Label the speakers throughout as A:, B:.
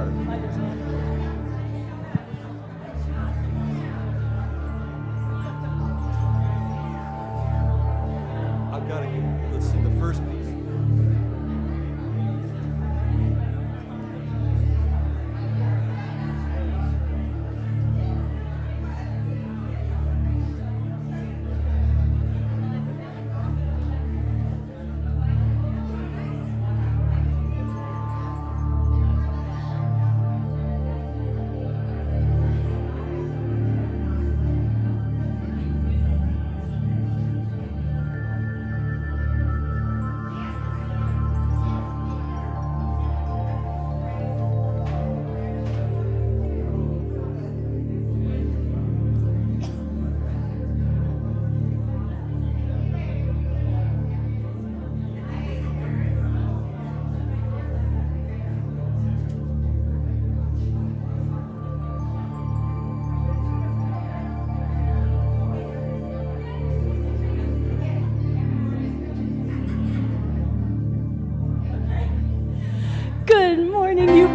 A: start. I've got to get, let's see, the first piece.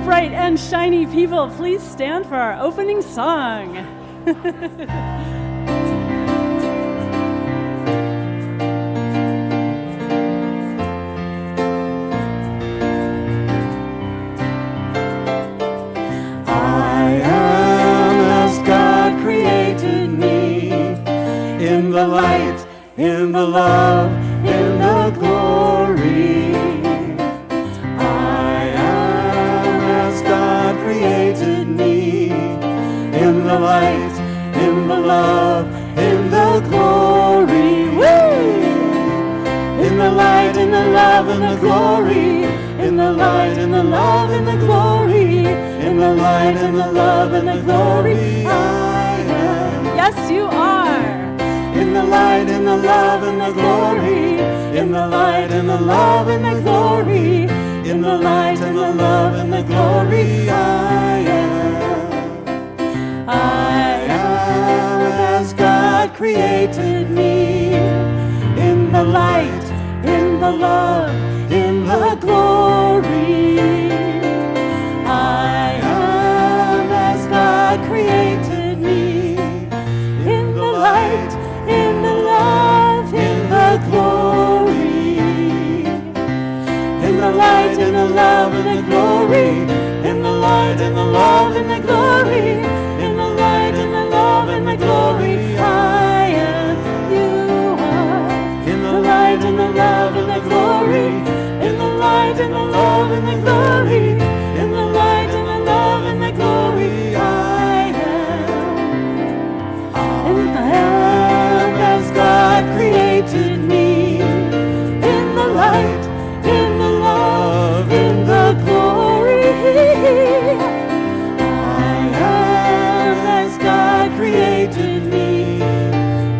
B: Bright and shiny people, please stand for our opening song.
C: I am as God created me, in the light, in the love, in the glory. Created me in the light, in the love, in the glory. Woo! In the light, in the love, in the glory. In the light, in the love, in the glory. In the light, in the love, in the glory. I am.
B: Yes, you are.
C: In the light, in the love, in the glory. In the light, in the love, in the glory. In the light and the love and the glory, I am as God created me. In the light, in the love, in the glory. I am as God created me. In the light, in the love, in the glory. In the light, in the love, and the glory. In the light, in the love, and the glory. In the light, in the love, and the glory. I am, you are. In the light, in the love, and the glory. In the light, in the love, and the glory. In the light, in the love, and the glory. I am as God created me. In the light, in the love, in the glory. I am as God created me.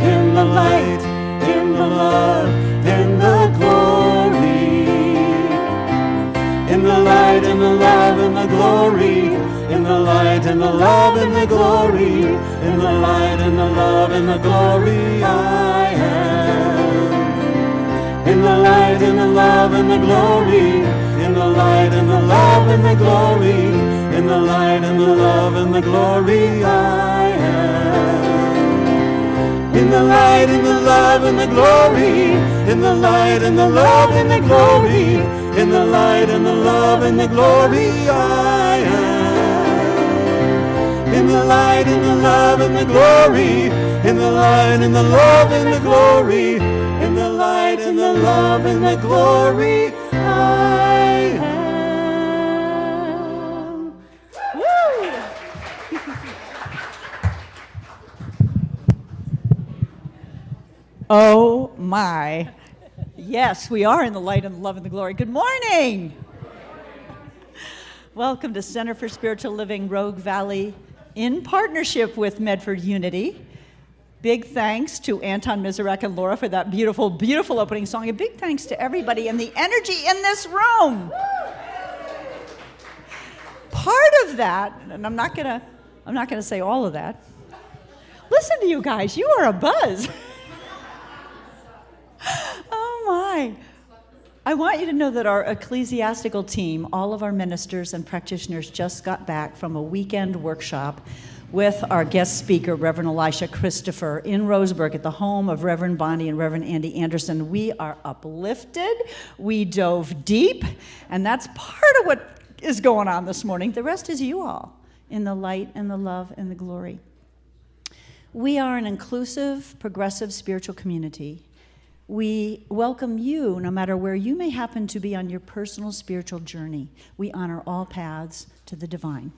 C: In the light, in the love, in the glory. In the light, in the love, in the glory. In the light, in the love, in the glory. In the light, in the love, in the glory. I am. In the light, in the love, and the glory. In the light, in the love, and the glory. In the light, in the love, and the glory, I am. In the light, in the love, and the glory. In the light, in the love, and the glory. In the light, in the love, and the glory, I am. In the light, in the love, and the glory. In the light, in the love, and the glory. In the light, in the love, and the glory, I am.
B: Woo!
D: Oh my. Yes, we are in the light and the love and the glory. Good morning. Welcome to Center for Spiritual Living Rogue Valley in partnership with Medford Unity. Big thanks to Anton Mizarek and Laura for that beautiful, beautiful opening song. And big thanks to everybody and the energy in this room. Part of that, and I'm not gonna say all of that. Listen to you guys, you are a buzz. Oh my. I want you to know that our ecclesiastical team, all of our ministers and practitioners, just got back from a weekend workshop with our guest speaker, Reverend Elisha Christopher, in Roseburg at the home of Reverend Bonnie and Reverend Andy Anderson. We are uplifted. We dove deep, and that's part of what is going on this morning. The rest is you all in the light and the love and the glory. We are an inclusive, progressive spiritual community. We welcome you no matter where you may happen to be on your personal spiritual journey. We honor all paths to the divine.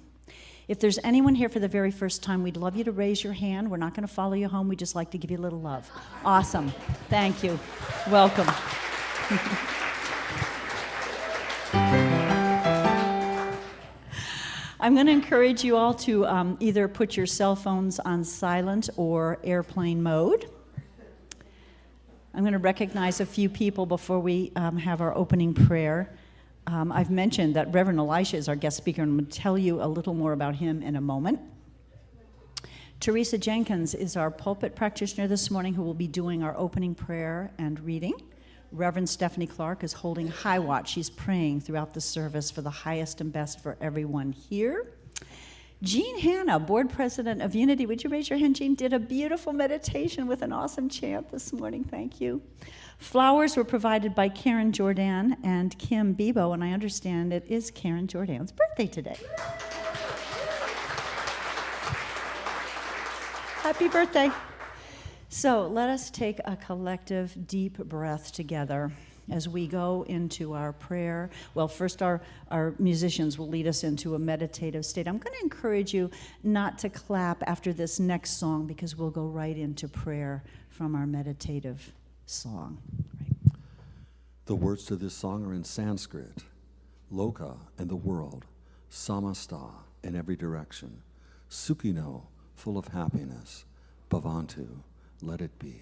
D: If there's anyone here for the very first time, we'd love you to raise your hand. We're not going to follow you home. We'd just like to give you a little love. Awesome. Thank you. Welcome. I'm going to encourage you all to either put your cell phones on silent or airplane mode. I'm going to recognize a few people before we have our opening prayer. I've mentioned that Reverend Elisha is our guest speaker, and I'm going to tell you a little more about him in a moment. Teresa Jenkins is our pulpit practitioner this morning who will be doing our opening prayer and reading. Reverend Stephanie Clark is holding high watch. She's praying throughout the service for the highest and best for everyone here. Jean Hanna, board president of Unity. Would you raise your hand? Jean did a beautiful meditation with an awesome chant this morning. Thank you. Flowers were provided by Karen Jordan and Kim Bebo, and I understand it is Karen Jordan's birthday today. Happy birthday. So let us take a collective deep breath together as we go into our prayer. Well, first our musicians will lead us into a meditative state. I'm going to encourage you not to clap after this next song because we'll go right into prayer from our meditative song. Right.
A: The words to this song are in Sanskrit. Loka and the world, samasta in every direction, sukhino, full of happiness, bhavantu, let it be.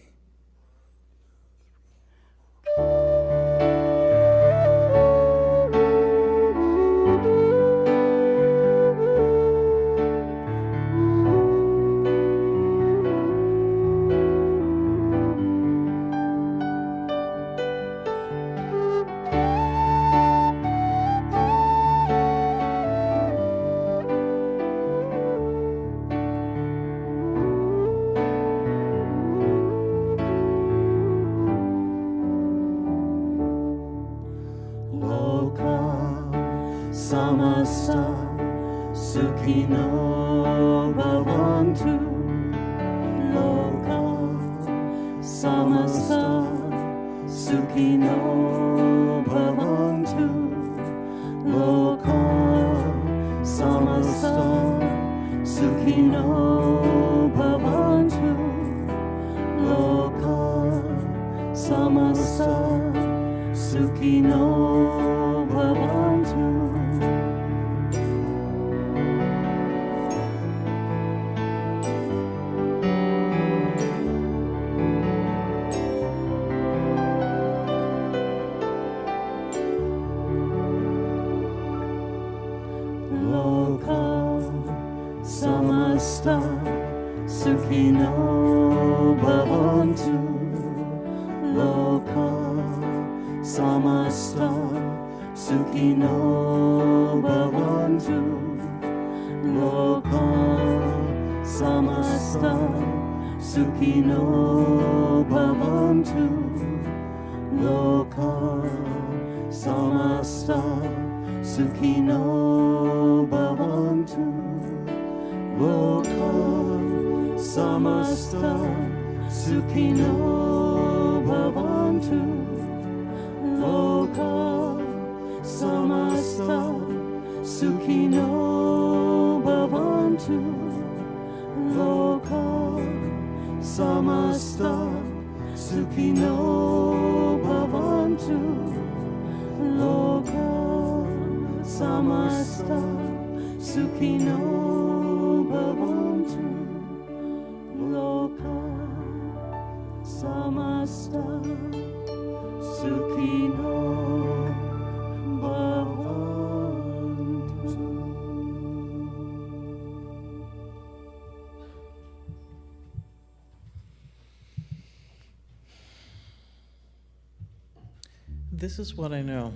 C: This is what I know.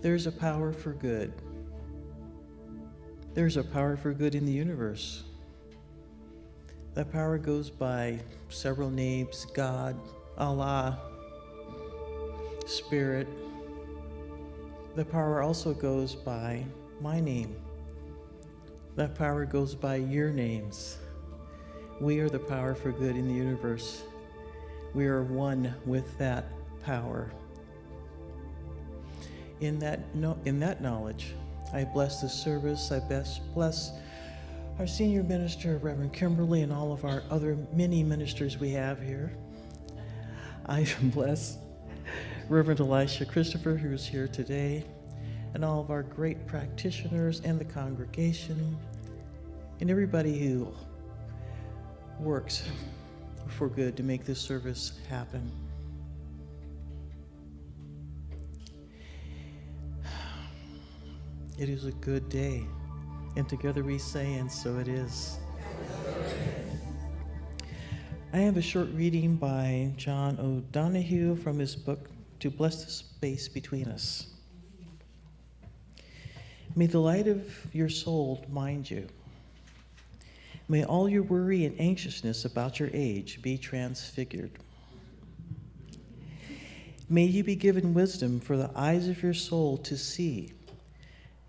C: There's a power for good. There's a power for good in the universe. That power goes by several names: God, Allah, Spirit. The power also goes by my name. That power goes by your names. We are the power for good in the universe. We are one with that power. In that knowledge, I bless the service. I bless our senior minister, Reverend Kimberly, and all of our other many ministers we have here. I bless Reverend Elisha Christopher, who's here today, and all of our great practitioners and the congregation, and everybody who works for good to make this service happen. It is a good day, and together we say, and so it is. I have a short reading by John O'Donohue from his book, To Bless the Space Between Us. May the light of your soul mind you. May all your worry and anxiousness about your age be transfigured. May you be given wisdom for the eyes of your soul to see.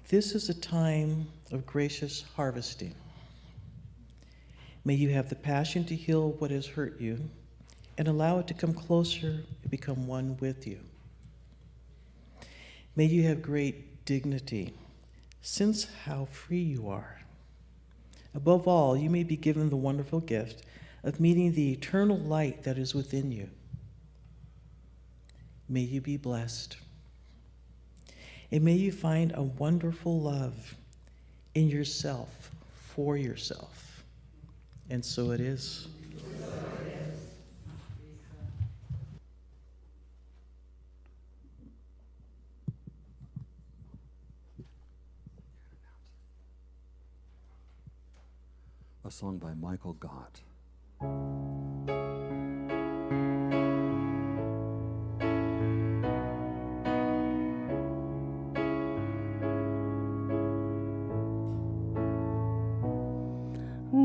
C: This is a time of gracious harvesting. May you have the passion to heal what has hurt you and allow it to come closer and become one with you. May you have great dignity. Sense how free you are. Above all, you may be given the wonderful gift of meeting the eternal light that is within you. May you be blessed. And may you find a wonderful love in yourself, for yourself. And so it is.
A: A song by Michael Gott.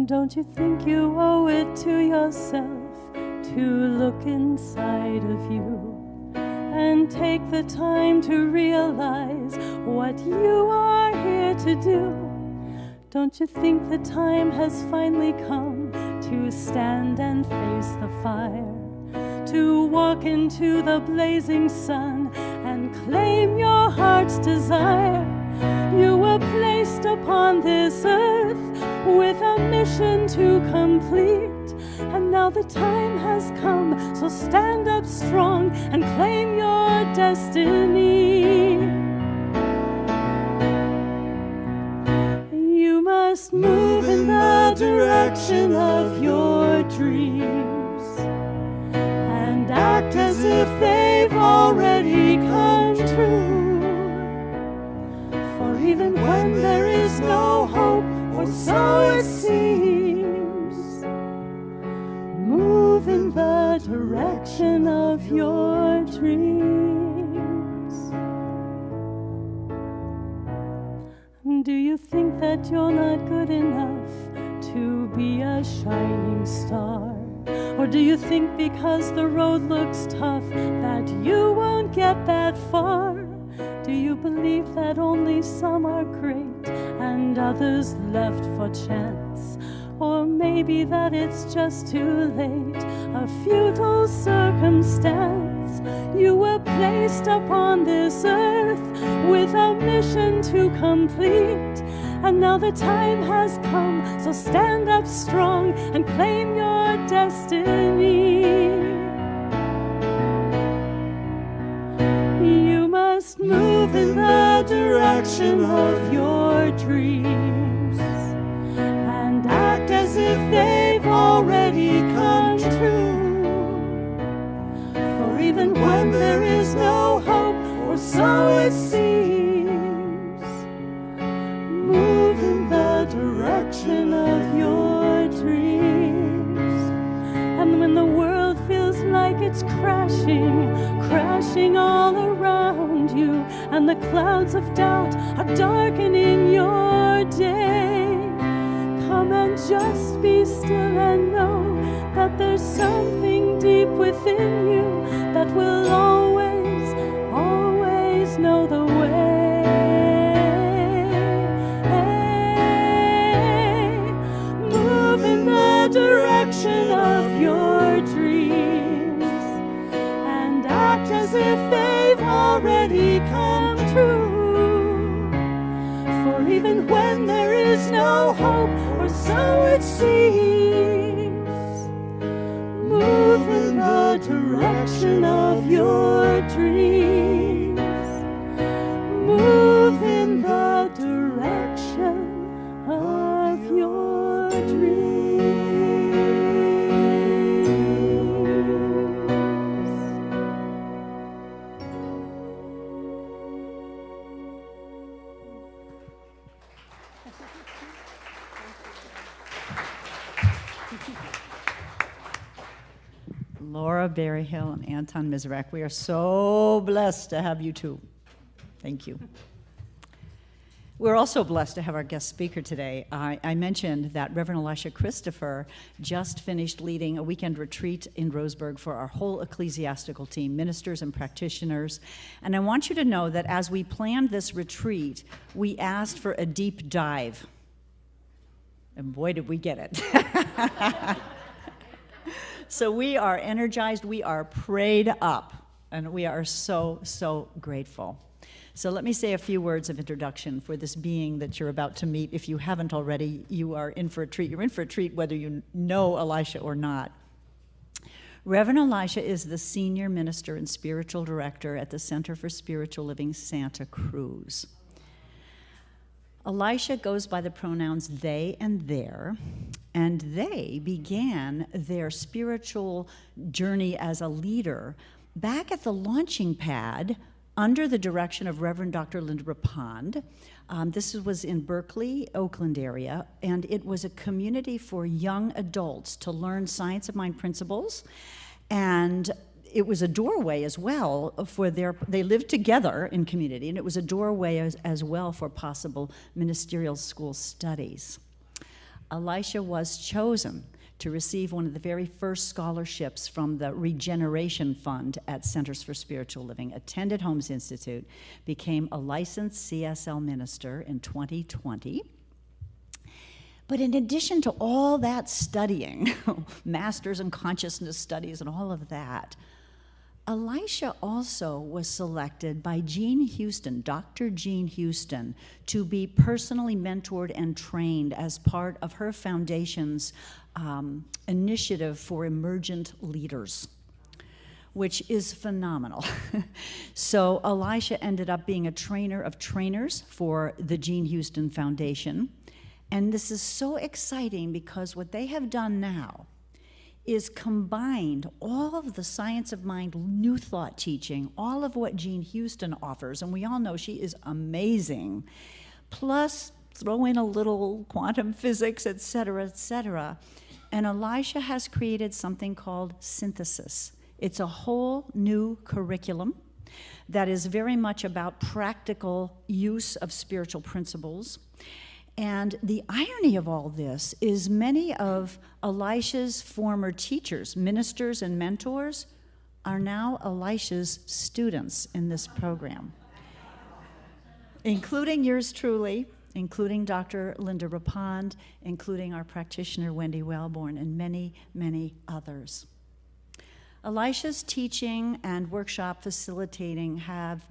B: Don't you think you owe it to yourself to look inside of you and take the time to realize what you are here to do? Don't you think the time has finally come to stand and face the fire, to walk into the blazing sun and claim your heart's desire? You were placed upon this earth with a mission to complete, and now the time has come, so stand up strong and claim your destiny. You must move in the direction of your dreams and act as if they've already come true. For even when there is no hope, or so it seems, move in the direction of your dreams. Do you think that you're not good enough to be a shining star? Or do you think because the road looks tough that you won't get that far? Do you believe that only some are great and others left for chance? Or maybe that it's just too late, a futile circumstance? You were placed upon this earth with a mission to complete, and now the time has come, so stand up strong and claim your destiny. You must move in the direction of your dreams and act as if they've already come true. For even when there is no hope, or so it seems, move in the direction of your dreams. And when the world feels like it's crashing you, and the clouds of doubt are darkening your day. Come and just be still and know that there's something deep within you that will always, always know the way. Move in the direction of your dreams and act as if they've already come true. For even when there is no hope, or so it seems, move in the direction of your dreams. Move in the direction of your dreams.
D: Laura Berryhill and Anton Mizrak, we are so blessed to have you two. Thank you. We're also blessed to have our guest speaker today. I mentioned that Reverend Elisha Christopher just finished leading a weekend retreat in Roseburg for our whole ecclesiastical team, ministers and practitioners. And I want you to know that as we planned this retreat, we asked for a deep dive. And boy, did we get it. So we are energized, we are prayed up, and we are so, so grateful. So let me say a few words of introduction for this being that you're about to meet. If you haven't already, you are in for a treat. You're in for a treat whether you know Elisha or not. Reverend Elisha is the Senior Minister and Spiritual Director at the Center for Spiritual Living, Santa Cruz. Elisha goes by the pronouns they and their, and they began their spiritual journey as a leader back at the launching pad under the direction of Reverend Dr. Linda Rapond. This was in Berkeley, Oakland area, and it was a community for young adults to learn science of mind principles, and it was a doorway as well for they lived together in community, and it was a doorway as well for possible ministerial school studies. Elisha was chosen to receive one of the very first scholarships from the Regeneration Fund at Centers for Spiritual Living, attended Holmes Institute, became a licensed CSL minister in 2020. But in addition to all that studying, masters in consciousness studies and all of that, Elisha also was selected by Jean Houston, Dr. Jean Houston, to be personally mentored and trained as part of her foundation's initiative for emergent leaders, which is phenomenal. So Elisha ended up being a trainer of trainers for the Jean Houston Foundation. And this is so exciting because what they have done now is combined all of the science of mind, new thought teaching, all of what Jean Houston offers, and we all know she is amazing, plus throw in a little quantum physics, et cetera, and Elisha has created something called Synthesis. It's a whole new curriculum that is very much about practical use of spiritual principles. And the irony of all this is many of Elisha's former teachers, ministers and mentors, are now Elisha's students in this program, including yours truly, including Dr. Linda Rapond, including our practitioner Wendy Wellborn, and many, many others. Elisha's teaching and workshop facilitating have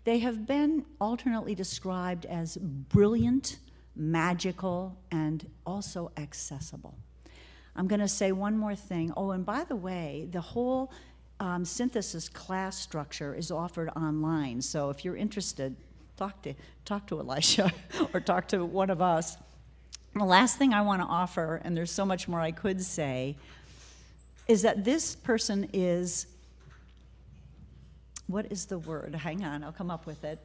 D: been alternately described as brilliant, magical, and also accessible. I'm going to say one more thing. Oh, and by the way, the whole Synthesis class structure is offered online. So if you're interested, talk to Elisha or talk to one of us. The last thing I want to offer, and there's so much more I could say, is that this person is, what is the word? Hang on, I'll come up with it.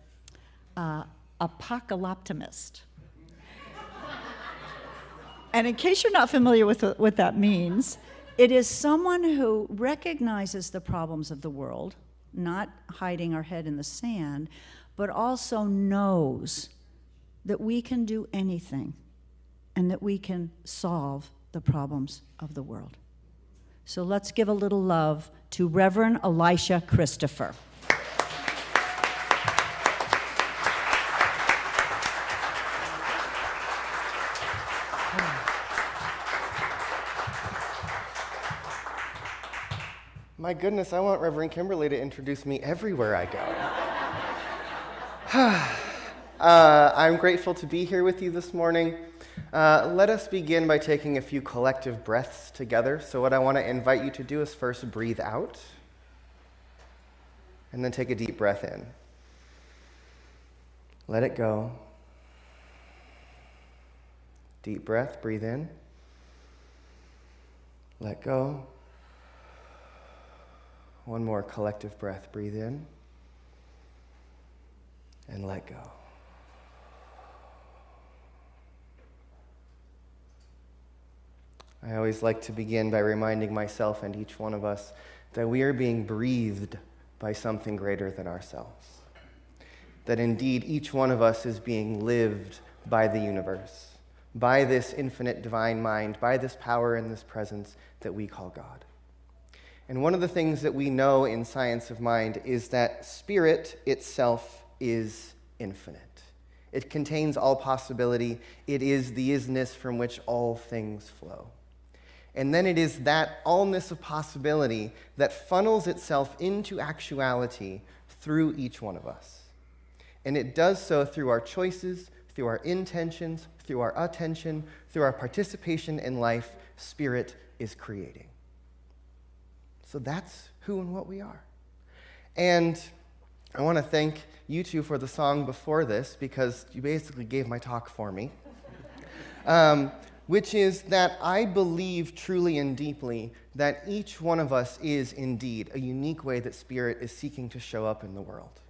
D: Apocalyptimist. And in case you're not familiar with what that means, it is someone who recognizes the problems of the world, not hiding our head in the sand, but also knows that we can do anything and that we can solve the problems of the world. So let's give a little love to Reverend Elisha Christopher.
E: My goodness, I want Reverend Kimberly to introduce me everywhere I go. I'm grateful to be here with you this morning. Let us begin by taking a few collective breaths together. So what I want to invite you to do is first breathe out, and then take a deep breath in. Let it go. Deep breath, breathe in. Let go. One more collective breath. Breathe in and let go. I always like to begin by reminding myself and each one of us that we are being breathed by something greater than ourselves. That indeed each one of us is being lived by the universe, by this infinite divine mind, by this power and this presence that we call God. And one of the things that we know in science of mind is that spirit itself is infinite. It contains all possibility. It is the isness from which all things flow. And then it is that allness of possibility that funnels itself into actuality through each one of us. And it does so through our choices, through our intentions, through our attention, through our participation in life. Spirit is creating. So that's who and what we are. And I want to thank you two for the song before this, because you basically gave my talk for me, which is that I believe truly and deeply that each one of us is indeed a unique way that Spirit is seeking to show up in the world.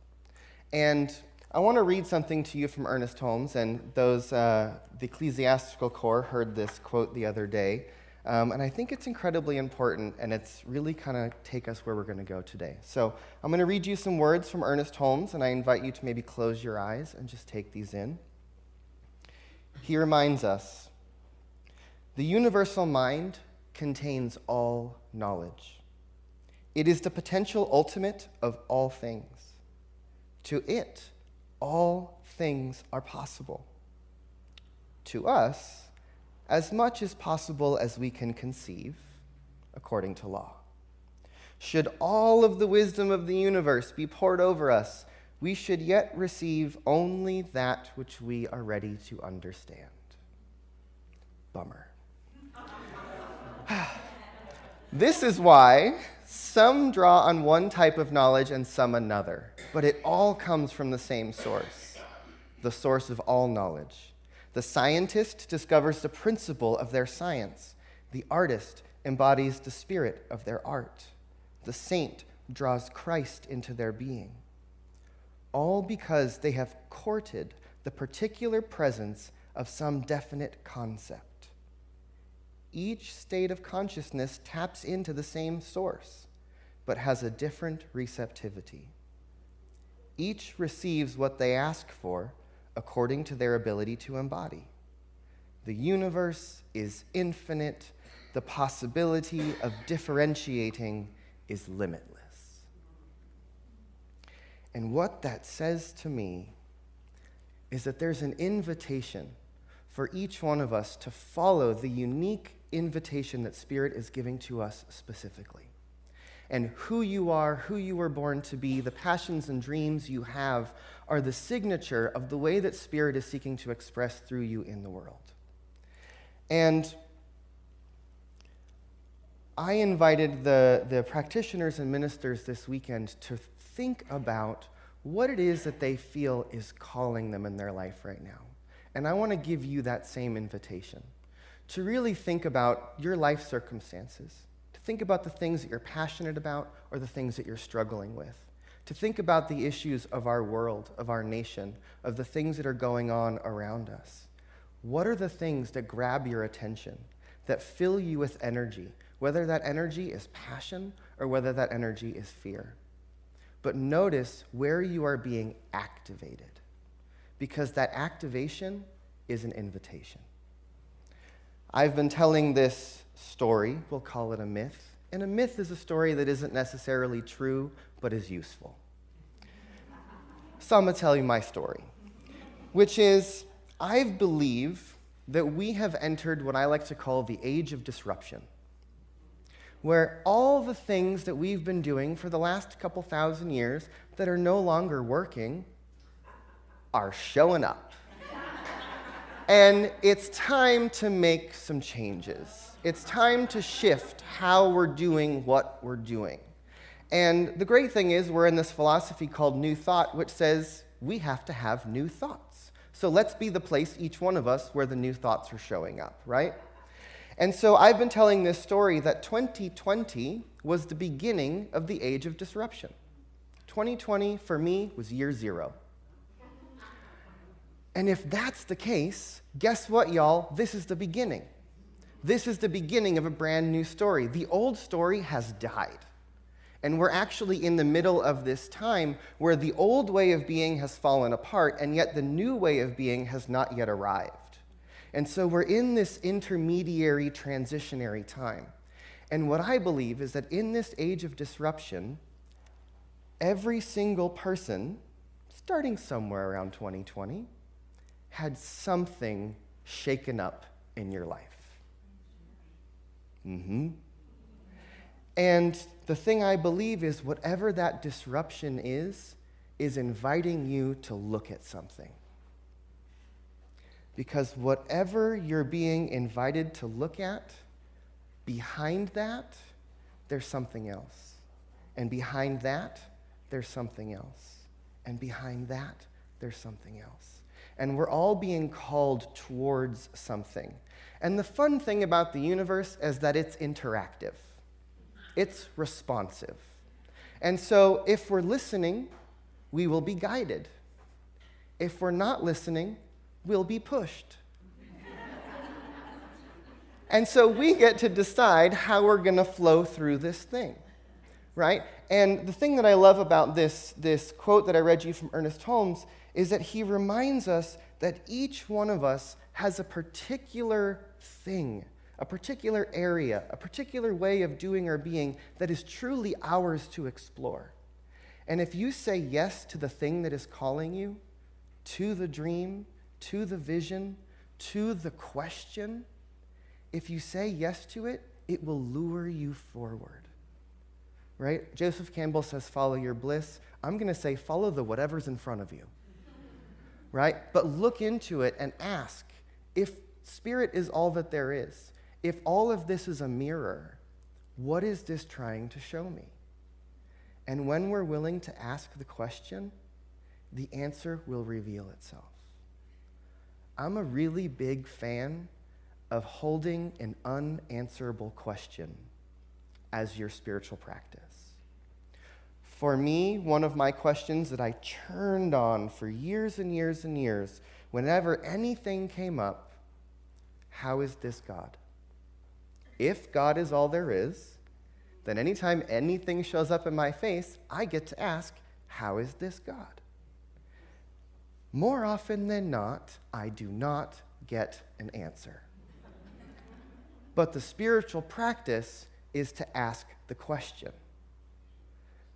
E: And I want to read something to you from Ernest Holmes, and the Ecclesiastical Corps heard this quote the other day. And I think it's incredibly important, and it's really kind of take us where we're going to go today. So I'm going to read you some words from Ernest Holmes, and I invite you to maybe close your eyes and just take these in. He reminds us, the universal mind contains all knowledge. It is the potential ultimate of all things. To it, all things are possible. To us, as much as possible as we can conceive, according to law. Should all of the wisdom of the universe be poured over us, we should yet receive only that which we are ready to understand. Bummer. This is why some draw on one type of knowledge and some another, but it all comes from the same source, the source of all knowledge. The scientist discovers the principle of their science. The artist embodies the spirit of their art. The saint draws Christ into their being. All because they have courted the particular presence of some definite concept. Each state of consciousness taps into the same source, but has a different receptivity. Each receives what they ask for according to their ability to embody. The universe is infinite. The possibility of differentiating is limitless. And what that says to me is that there's an invitation for each one of us to follow the unique invitation that Spirit is giving to us specifically. And who you are, who you were born to be, the passions and dreams you have are the signature of the way that Spirit is seeking to express through you in the world. And I invited the practitioners and ministers this weekend to think about what it is that they feel is calling them in their life right now. And I want to give you that same invitation to really think about your life circumstances, to think about the things that you're passionate about or the things that you're struggling with, to think about the issues of our world, of our nation, of the things that are going on around us. What are the things that grab your attention, that fill you with energy, whether that energy is passion or whether that energy is fear? but notice where you are being activated, because that activation is an invitation. I've been telling this story, we'll call it a myth, and a myth is a story that isn't necessarily true, but is useful. So I'm going to tell you my story, which is, I believe that we have entered what I like to call the age of disruption, where all the things that we've been doing for the last couple thousand years that are no longer working are showing up. And it's time to make some changes. It's time to shift how we're doing what we're doing. And the great thing is we're in this philosophy called New Thought, which says we have to have new thoughts. So let's be the place, each one of us, where the new thoughts are showing up, right? And so I've been telling this story that 2020 was the beginning of the age of disruption. 2020, for me, was year zero. And if that's the case, guess what, y'all? This is the beginning. This is the beginning of a brand new story. The old story has died. And we're actually in the middle of this time where the old way of being has fallen apart, and yet the new way of being has not yet arrived. And so we're in this intermediary, transitionary time. And what I believe is that in this age of disruption, every single person, starting somewhere around 2020, had something shaken up in your life. And the thing I believe is whatever that disruption is inviting you to look at something. Because whatever you're being invited to look at, behind that, there's something else. And behind that, there's something else. And behind that, there's something else. And we're all being called towards something. And the fun thing about the universe is that it's interactive. It's responsive. And so if we're listening, we will be guided. If we're not listening, we'll be pushed. And so we get to decide how we're going to flow through this thing, right? And the thing that I love about this quote that I read you from Ernest Holmes is that he reminds us that each one of us has a particular thing, a particular area, a particular way of doing or being that is truly ours to explore. And if you say yes to the thing that is calling you, to the dream, to the vision, to the question, if you say yes to it, it will lure you forward. Right? Joseph Campbell says, follow your bliss. I'm going to say, follow the whatever's in front of you. Right? But look into it and ask, if spirit is all that there is, if all of this is a mirror, what is this trying to show me? And when we're willing to ask the question, the answer will reveal itself. I'm a really big fan of holding an unanswerable question as your spiritual practice. For me, one of my questions that I churned on for years and years and years, whenever anything came up, how is this God? If God is all there is, then anytime anything shows up in my face, I get to ask, how is this God? More often than not, I do not get an answer. But the spiritual practice is to ask the question.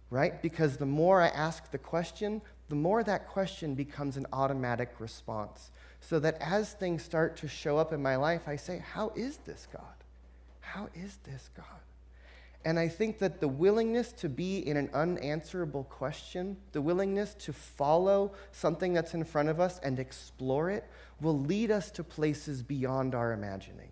E: Right? Because the more I ask the question, the more that question becomes an automatic response. So that as things start to show up in my life, I say, how is this God? How is this God? And I think that the willingness to be in an unanswerable question, the willingness to follow something that's in front of us and explore it, will lead us to places beyond our imagining.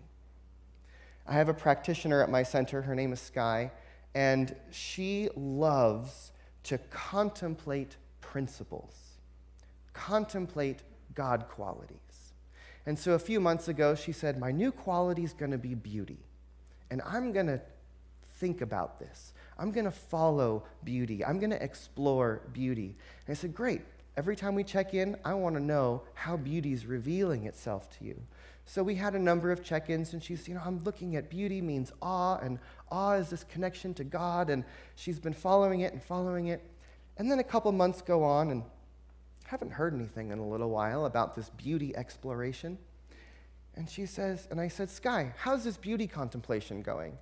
E: I have a practitioner at my center, her name is Sky, and she loves to contemplate principles, contemplate God qualities. And so a few months ago, she said, my new quality is going to be beauty. And I'm going to think about this. I'm going to follow beauty. I'm going to explore beauty. And I said, great. Every time we check in, I want to know how beauty is revealing itself to you. So we had a number of check-ins, and she's, I'm looking at beauty means awe, and awe is this connection to God, and she's been following it and following it. And then a couple months go on, and haven't heard anything in a little while about this beauty exploration. And she says, and I said, Sky, how's this beauty contemplation going?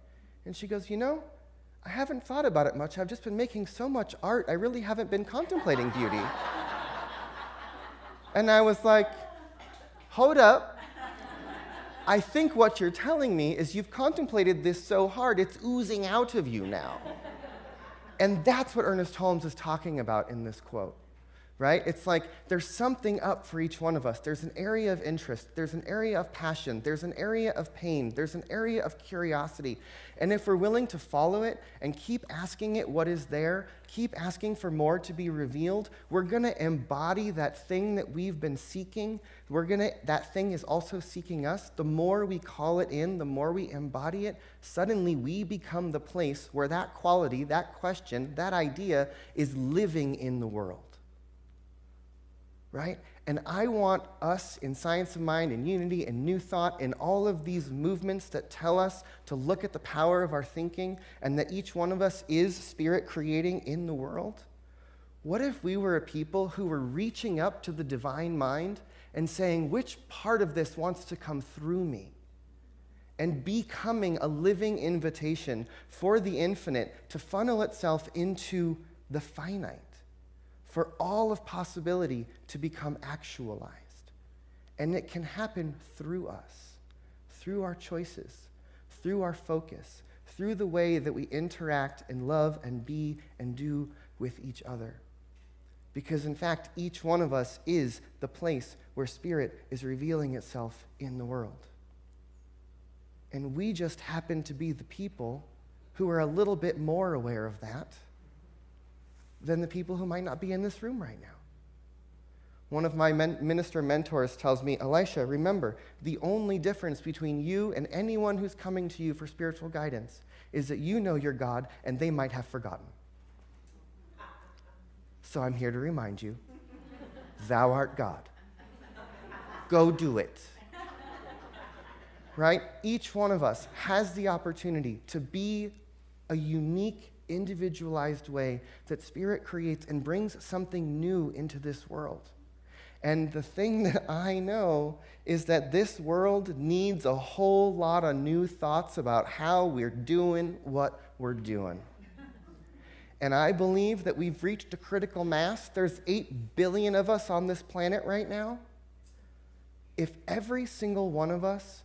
E: And she goes, I haven't thought about it much. I've just been making so much art, I really haven't been contemplating beauty. And I was like, hold up. I think what you're telling me is you've contemplated this so hard, it's oozing out of you now. And that's what Ernest Holmes is talking about in this quote, right? It's like there's something up for each one of us. There's an area of interest. There's an area of passion. There's an area of pain. There's an area of curiosity. And if we're willing to follow it and keep asking it what is there, keep asking for more to be revealed, we're going to embody that thing that we've been seeking. That thing is also seeking us. The more we call it in, the more we embody it, suddenly we become the place where that quality, that question, that idea is living in the world. Right? And I want us in Science of Mind and Unity and New Thought and all of these movements that tell us to look at the power of our thinking and that each one of us is spirit creating in the world. What if we were a people who were reaching up to the divine mind and saying, which part of this wants to come through me? And becoming a living invitation for the infinite to funnel itself into the finite, for all of possibility to become actualized. And it can happen through us, through our choices, through our focus, through the way that we interact and love and be and do with each other. Because in fact, each one of us is the place where spirit is revealing itself in the world. And we just happen to be the people who are a little bit more aware of that than the people who might not be in this room right now. One of my minister mentors tells me, Elisha, remember, the only difference between you and anyone who's coming to you for spiritual guidance is that you know your God and they might have forgotten. So I'm here to remind you, thou art God. Go do it. Right? Each one of us has the opportunity to be a unique, individualized way that spirit creates and brings something new into this world. And the thing that I know is that this world needs a whole lot of new thoughts about how we're doing what we're doing. And I believe that we've reached a critical mass. There's 8 billion of us on this planet right now. If every single one of us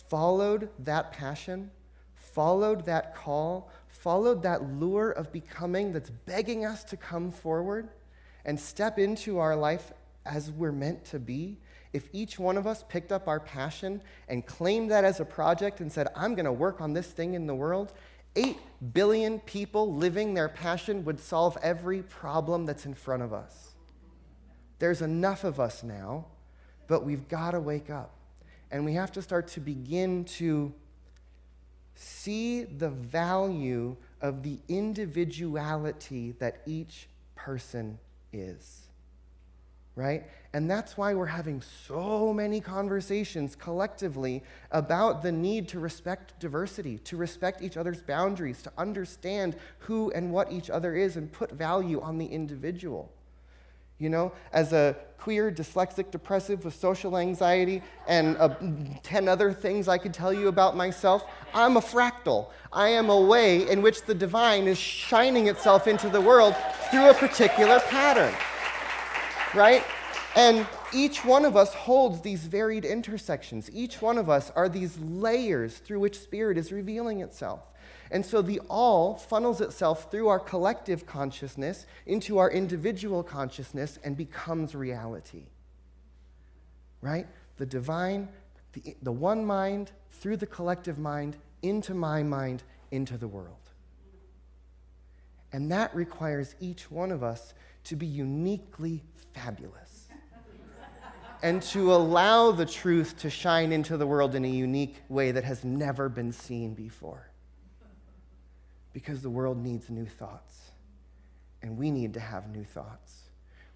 E: followed that passion, followed that call, followed that lure of becoming that's begging us to come forward and step into our life as we're meant to be, if each one of us picked up our passion and claimed that as a project and said, I'm going to work on this thing in the world, 8 billion people living their passion would solve every problem that's in front of us. There's enough of us now, but we've got to wake up. And we have to start to begin to see the value of the individuality that each person is, right? And that's why we're having so many conversations collectively about the need to respect diversity, to respect each other's boundaries, to understand who and what each other is and put value on the individual. You know, as a queer, dyslexic, depressive with social anxiety and 10 other things I could tell you about myself, I'm a fractal. I am a way in which the divine is shining itself into the world through a particular pattern, right? And each one of us holds these varied intersections. Each one of us are these layers through which spirit is revealing itself. And so the all funnels itself through our collective consciousness into our individual consciousness and becomes reality. Right? The divine, the one mind through the collective mind into my mind, into the world. And that requires each one of us to be uniquely fabulous and to allow the truth to shine into the world in a unique way that has never been seen before. Because the world needs new thoughts, and we need to have new thoughts.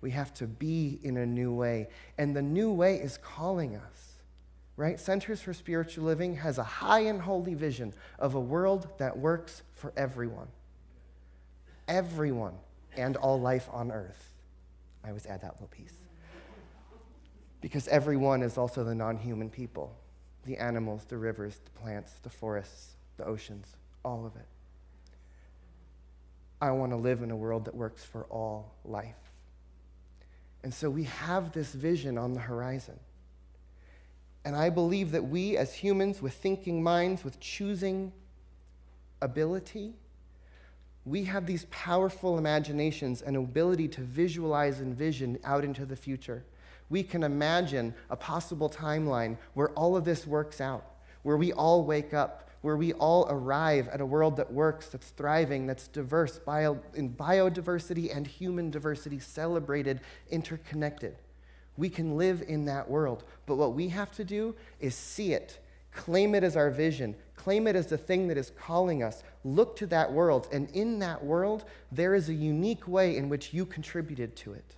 E: We have to be in a new way, and the new way is calling us, right? Centers for Spiritual Living has a high and holy vision of a world that works for everyone. Everyone and all life on earth. I always add that little piece. Because everyone is also the non-human people. The animals, the rivers, the plants, the forests, the oceans, all of it. I want to live in a world that works for all life. And so we have this vision on the horizon. And I believe that we as humans with thinking minds, with choosing ability, we have these powerful imaginations and ability to visualize and vision out into the future. We can imagine a possible timeline where all of this works out, where we all wake up, where we all arrive at a world that works, that's thriving, that's diverse, in biodiversity and human diversity, celebrated, interconnected. We can live in that world, but what we have to do is see it, claim it as our vision, claim it as the thing that is calling us, look to that world, and in that world, there is a unique way in which you contributed to it.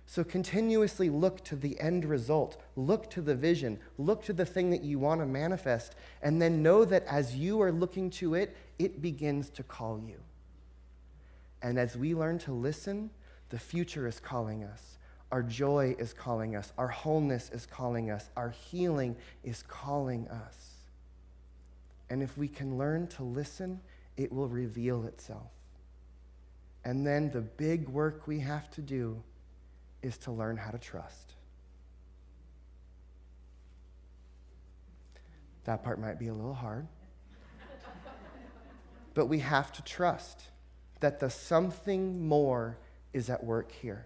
E: So continuously look to the end result, look to the vision, look to the thing that you want to manifest, and then know that as you are looking to it, it begins to call you. And as we learn to listen, the future is calling us. Our joy is calling us. Our wholeness is calling us. Our healing is calling us. And if we can learn to listen, it will reveal itself. And then the big work we have to do is to learn how to trust. That part might be a little hard. But we have to trust that the something more is at work here.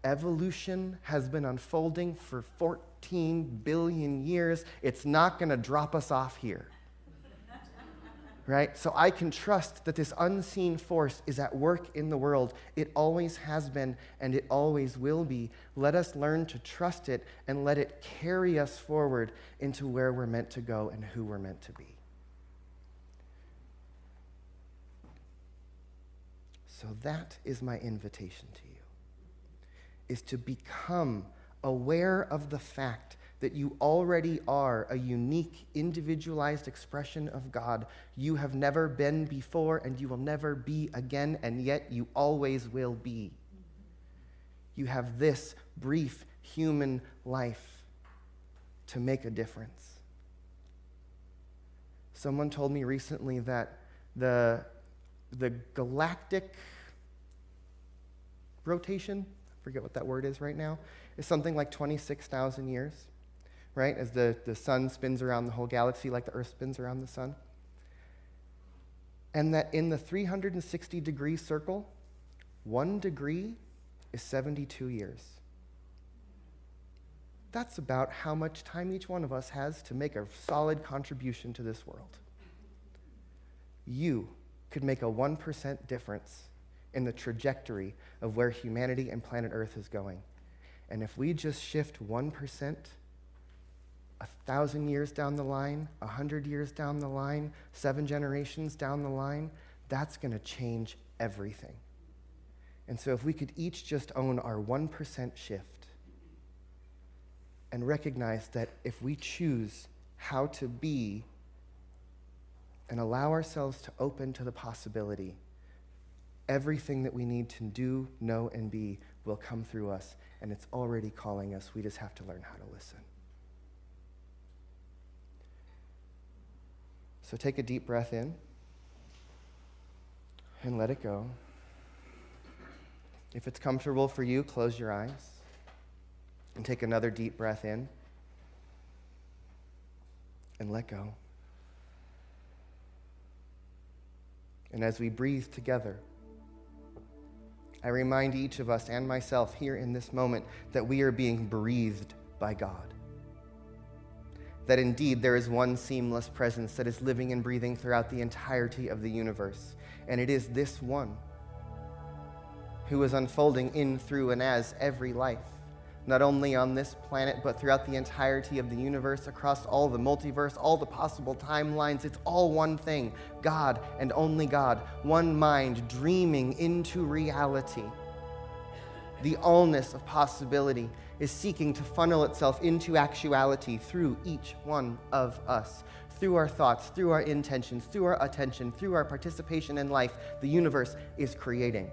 E: Evolution has been unfolding for 14 billion years. It's not going to drop us off here. Right? So I can trust that this unseen force is at work in the world. It always has been, and it always will be. Let us learn to trust it and let it carry us forward into where we're meant to go and who we're meant to be. So that is my invitation to you, is to become aware of the fact that you already are a unique, individualized expression of God. You have never been before, and you will never be again, and yet you always will be. You have this brief human life to make a difference. Someone told me recently that the galactic rotation, I forget what that word is right now, is something like 26,000 years. Right, as the sun spins around the whole galaxy like the Earth spins around the sun. And that in the 360-degree circle, 1 degree is 72 years. That's about how much time each one of us has to make a solid contribution to this world. You could make a 1% difference in the trajectory of where humanity and planet Earth is going. And if we just shift 1%, 1,000 years down the line, 100 years down the line, 7 generations down the line, that's going to change everything. And so if we could each just own our 1% shift and recognize that if we choose how to be and allow ourselves to open to the possibility, everything that we need to do, know, and be will come through us, and it's already calling us. We just have to learn how to listen. So take a deep breath in and let it go. If it's comfortable for you, close your eyes and take another deep breath in and let go. And as we breathe together, I remind each of us and myself here in this moment that we are being breathed by God. That indeed there is one seamless presence that is living and breathing throughout the entirety of the universe. And it is this one who is unfolding in, through, and as every life, not only on this planet, but throughout the entirety of the universe, across all the multiverse, all the possible timelines. It's all one thing, God and only God, one mind dreaming into reality. The allness of possibility is seeking to funnel itself into actuality through each one of us, through our thoughts, through our intentions, through our attention, through our participation in life, the universe is creating.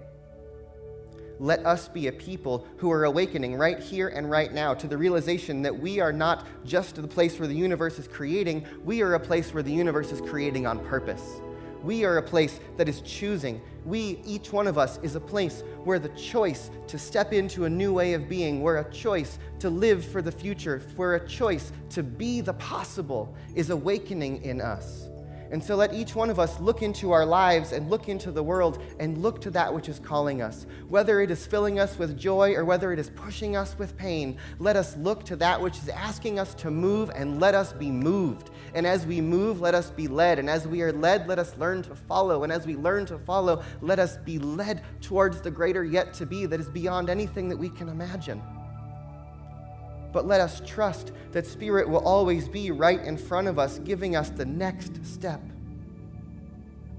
E: Let us be a people who are awakening right here and right now to the realization that we are not just the place where the universe is creating, we are a place where the universe is creating on purpose. We are a place that is choosing. We, each one of us, is a place where the choice to step into a new way of being, where a choice to live for the future, where a choice to be the possible is awakening in us. And so let each one of us look into our lives and look into the world and look to that which is calling us. Whether it is filling us with joy or whether it is pushing us with pain, let us look to that which is asking us to move and let us be moved. And as we move, let us be led. And as we are led, let us learn to follow. And as we learn to follow, let us be led towards the greater yet to be that is beyond anything that we can imagine. But let us trust that Spirit will always be right in front of us, giving us the next step.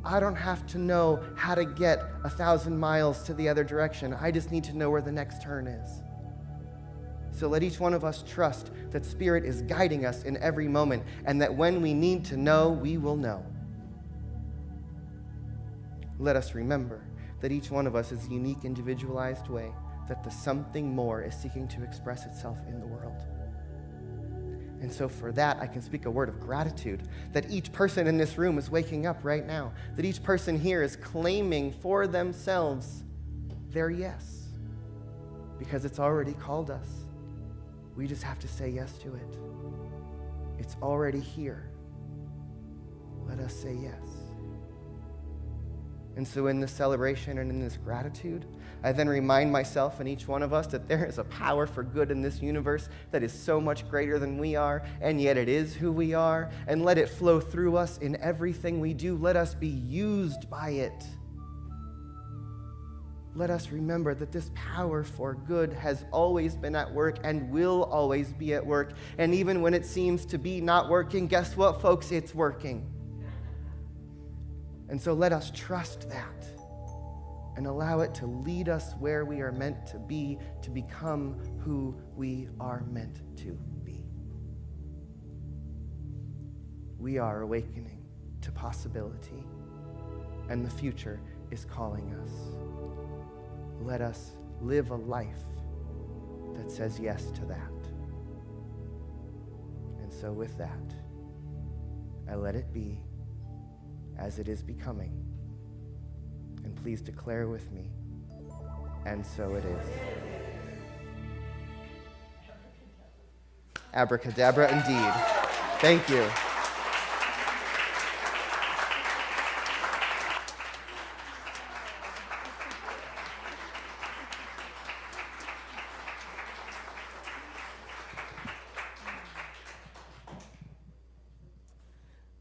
E: I don't have to know how to get 1,000 miles to the other direction. I just need to know where the next turn is. So let each one of us trust that Spirit is guiding us in every moment, and that when we need to know, we will know. Let us remember that each one of us is a unique, individualized way that the something more is seeking to express itself in the world. And so for that, I can speak a word of gratitude that each person in this room is waking up right now, that each person here is claiming for themselves their yes, because it's already called us. We just have to say yes to it. It's already here. Let us say yes. And so in this celebration and in this gratitude, I then remind myself and each one of us that there is a power for good in this universe that is so much greater than we are, and yet it is who we are, and let it flow through us in everything we do. Let us be used by it. Let us remember that this power for good has always been at work and will always be at work. And even when it seems to be not working, guess what, folks? It's working. And so let us trust that and allow it to lead us where we are meant to be, to become who we are meant to be. We are awakening to possibility, and the future is calling us. Let us live a life that says yes to that. And so with that, I let it be as it is becoming. And please declare with me, and so it is. Abracadabra indeed. Thank you.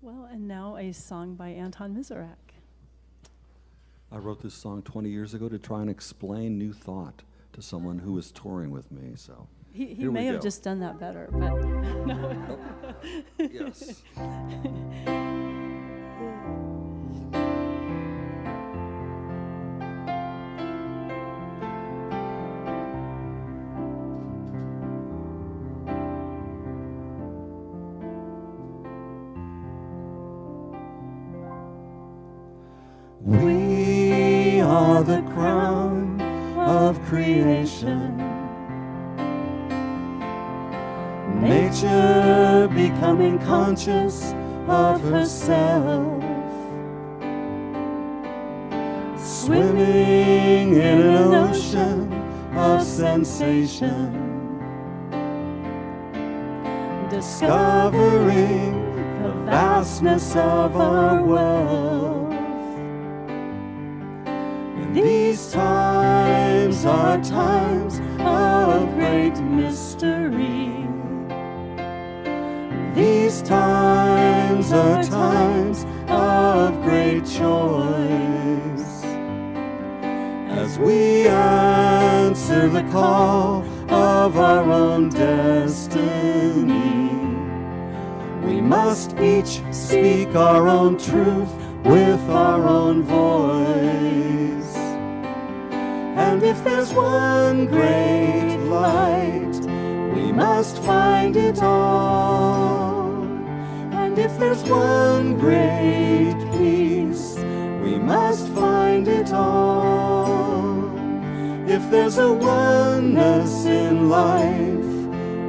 B: Well, and now a song by Anton Miserak.
A: I wrote this song 20 years ago to try and explain New Thought to someone who was touring with me. So
B: he may have just done that better, but no.
A: Yes. We are the crown of creation, nature becoming conscious of herself, swimming in an ocean of sensation, discovering the vastness of our wealth. These times are times of great mystery. These times are times of great choice. As we answer the call of our own destiny, we must each speak our own truth with our own voice. And if there's one great light, we must find it all. And
C: if there's one great peace, we must find it all. If there's a oneness in life,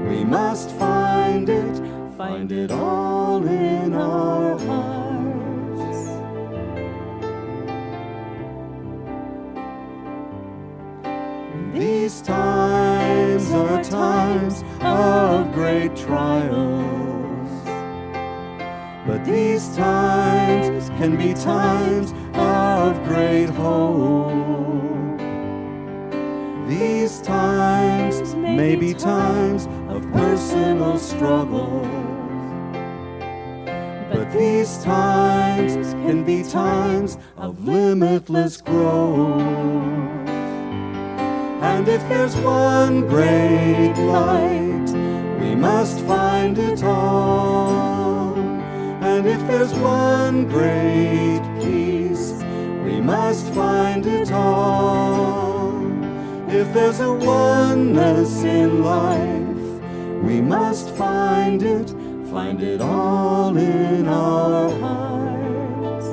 C: we must find it all in our hearts. These times are times of great trials, but these times can be times of great hope. These times may be times of personal struggle, but these times can be times of limitless growth. And if there's one great light, we must find it all. And if there's one great peace, we must find it all. If there's a oneness in life, we must find it all in our hearts.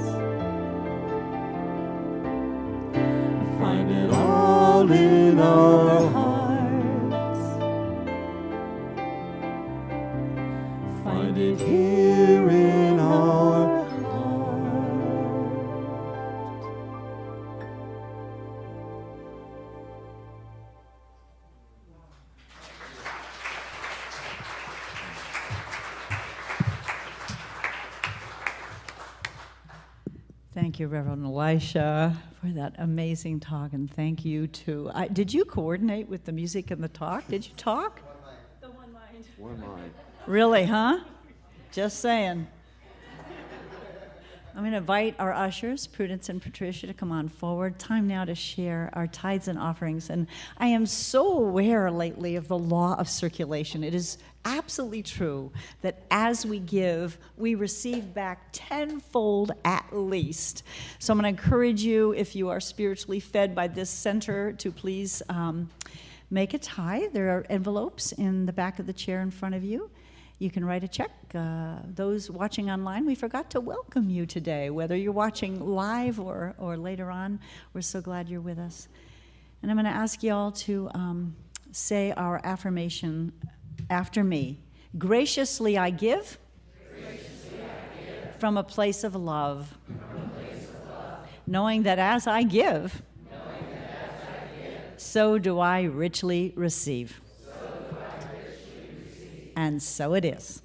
C: Find it all in our hearts. Find it here in our heart.
D: Thank you, Reverend Elisha, for that amazing talk, and thank you to. Did you coordinate with the music and the talk? Did you talk?
B: The one mind.
A: One mind.
D: Really, huh? Just saying. I'm going to invite our ushers, Prudence and Patricia, to come on forward. Time now to share our tithes and offerings. And I am so aware lately of the law of circulation. It is absolutely true that as we give, we receive back tenfold at least. So I'm going to encourage you, if you are spiritually fed by this center, to please make a tithe. There are envelopes in the back of the chair in front of you. You can write a check. Those watching online, we forgot to welcome you today, whether you're watching live or later on. We're so glad you're with us. And I'm going to ask you all to say our affirmation after me. Graciously I give, from a place of love, knowing that as I give, so do I richly receive. And so it is.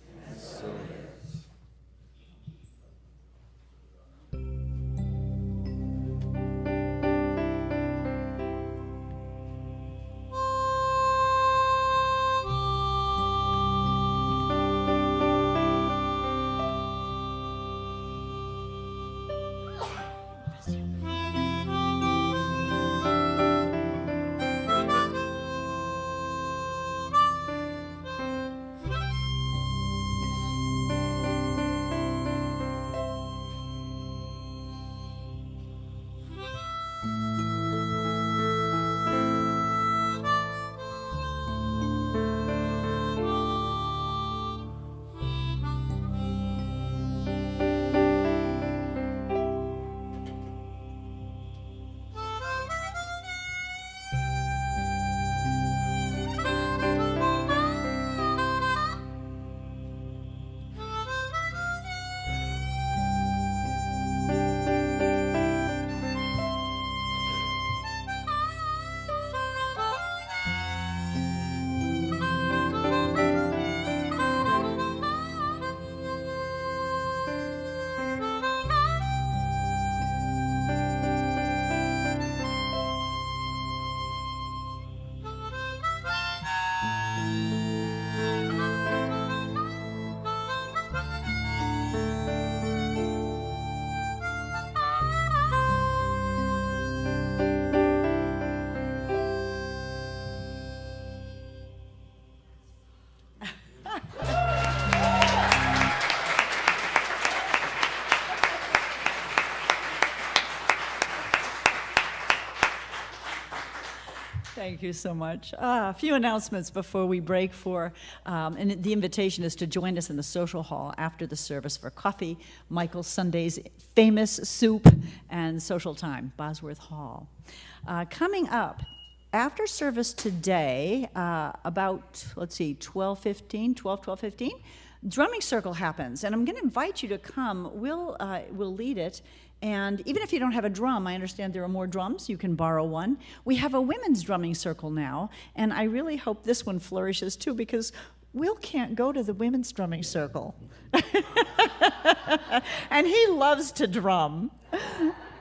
D: Thank you so much. A few announcements before we break and the invitation is to join us in the social hall after the service for coffee, Michael Sunday's famous soup, and social time, Bosworth Hall. Coming up, after service today, about, 12:15, drumming circle happens, and I'm going to invite you to come. We'll lead it. And even if you don't have a drum, I understand there are more drums, you can borrow one. We have a women's drumming circle now, and I really hope this one flourishes too, because Will can't go to the women's drumming circle. And he loves to drum.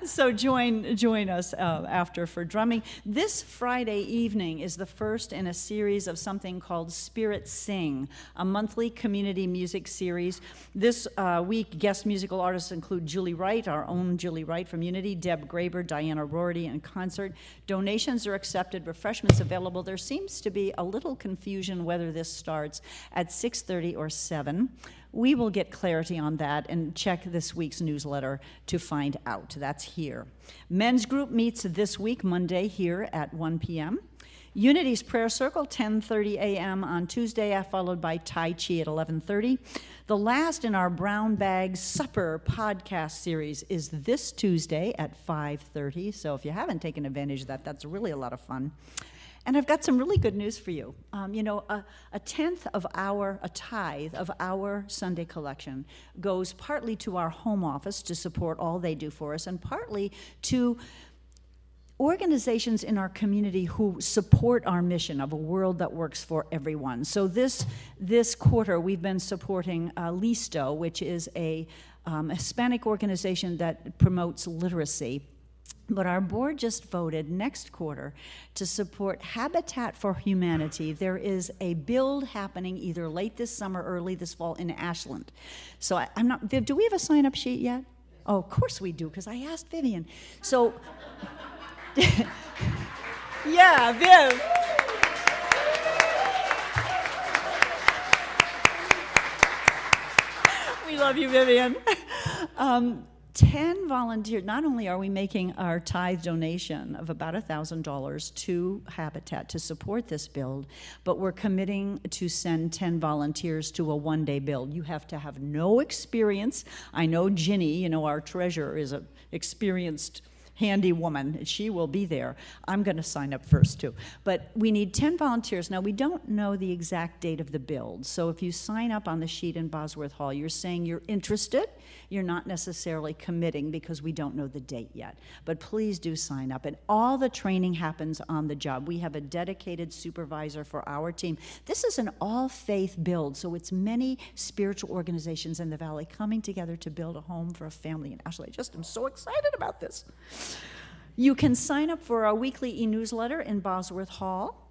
D: So join us after for drumming. This Friday evening is the first in a series of something called Spirit Sing, a monthly community music series. This week, guest musical artists include Julie Wright, our own Julie Wright from Unity, Deb Graber, Diana Rorty in concert. Donations are accepted, refreshments available. There seems to be a little confusion whether this starts at 6:30 or 7. We will get clarity on that and check this week's newsletter to find out. That's here. Men's group meets this week, Monday, here at 1 p.m. Unity's Prayer Circle, 10:30 a.m. on Tuesday, followed by Tai Chi at 11:30. The last in our Brown Bag Supper podcast series is this Tuesday at 5:30. So if you haven't taken advantage of that, that's really a lot of fun. And I've got some really good news for you. A tithe of our Sunday collection goes partly to our home office to support all they do for us, and partly to organizations in our community who support our mission of a world that works for everyone. So this quarter, we've been supporting Listo, which is a Hispanic organization that promotes literacy. But our board just voted next quarter to support Habitat for Humanity. There is a build happening either late this summer, early this fall in Ashland. So I'm not, Viv, do we have a sign-up sheet yet? Oh, of course we do, because I asked Vivian. So, yeah, Viv. We love you, Vivian. 10 volunteers. Not only are we making our tithe donation of about $1,000 to Habitat to support this build, but we're committing to send 10 volunteers to a one-day build. You have to have no experience. I know Ginny, our treasurer, is an experienced handy woman. She will be there. I'm going to sign up first, too. But we need 10 volunteers. Now, we don't know the exact date of the build. So if you sign up on the sheet in Bosworth Hall, you're saying you're interested. You're not necessarily committing because we don't know the date yet. But please do sign up. And all the training happens on the job. We have a dedicated supervisor for our team. This is an all-faith build, so it's many spiritual organizations in the Valley coming together to build a home for a family in Ashland. I just am so excited about this. You can sign up for our weekly e-newsletter in Bosworth Hall.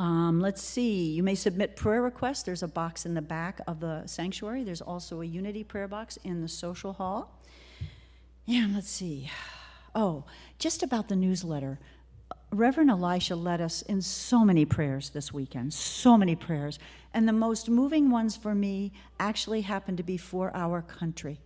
D: Let's see, you may submit prayer requests. There's a box in the back of the sanctuary. There's also a Unity prayer box in the social hall. And let's see. Oh, just about the newsletter. Reverend Elisha led us in so many prayers this weekend, so many prayers. And the most moving ones for me actually happened to be for our country.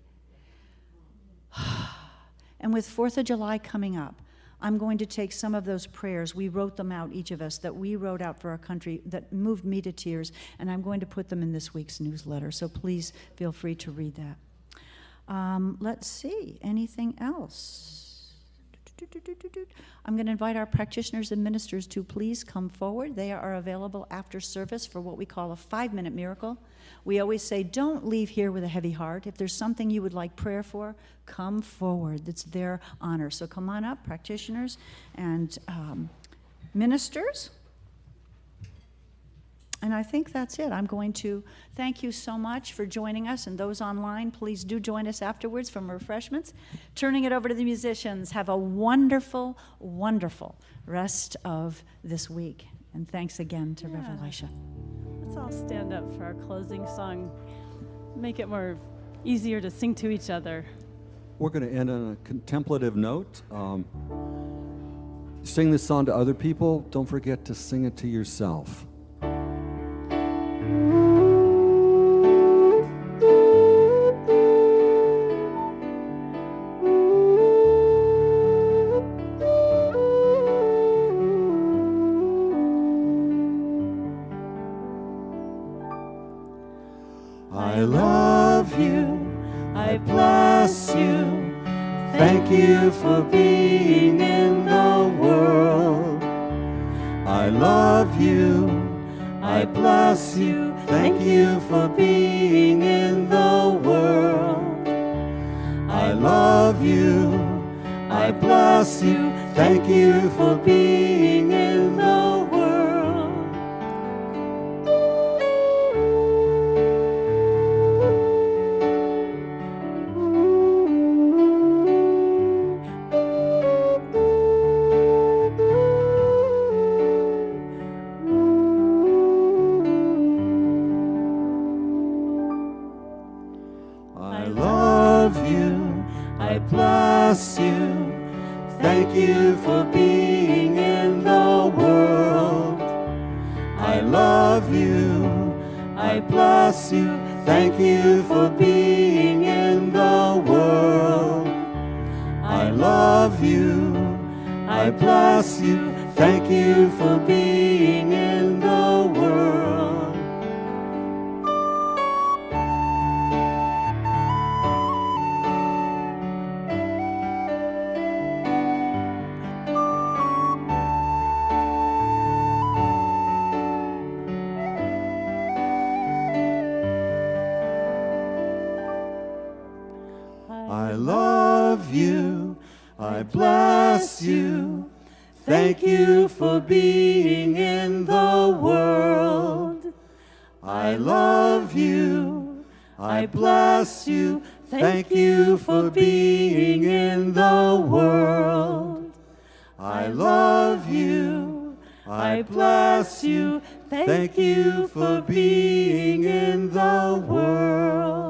D: And with 4th of July coming up, I'm going to take some of those prayers, we wrote them out, each of us, that we wrote out for our country, that moved me to tears, and I'm going to put them in this week's newsletter, so please feel free to read that. Let's see, anything else? I'm going to invite our practitioners and ministers to please come forward. They are available after service for what we call a 5-minute miracle. We always say, don't leave here with a heavy heart. If there's something you would like prayer for, come forward. It's their honor. So come on up, practitioners and ministers. And I think that's it. I'm going to thank you so much for joining us, and those online, please do join us afterwards for refreshments. Turning it over to the musicians. Have a wonderful, wonderful rest of this week. And thanks again to Reverend Elisha.
B: Let's all stand up for our closing song. Make it easier to sing to each other.
A: We're going to end on a contemplative note. Sing this song to other people. Don't forget to sing it to yourself.
C: I love you. I bless you. Thank you for being in the world. I love you. I bless you. Thank you for being in the world. I love you. I bless you. Thank you for being in the world. I love you. I bless you. Thank you for being in the world. I love you. I bless you. Thank you for being in the world. I love you. I bless you. Thank you for being in the world. I love you. I bless you. Thank you for being in the world. I love you. I bless you. Thank you for being in the world. I love you. I bless you. Thank you for being in the world.